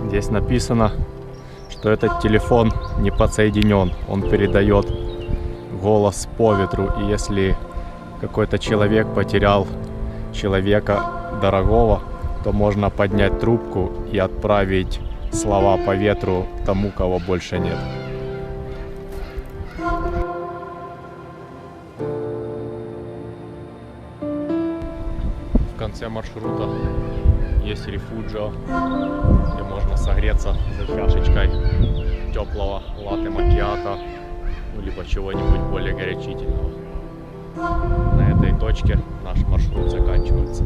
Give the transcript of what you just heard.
Здесь написано, что этот телефон не подсоединен, он передает голос по ветру, и если какой-то человек потерял человека дорогого, то можно поднять трубку и отправить слова по ветру тому, кого больше нет. В конце маршрута есть рефуджио, где можно согреться за чашечкой теплого латте макиато, ну, либо чего-нибудь более горячительного. На этой точке наш маршрут заканчивается.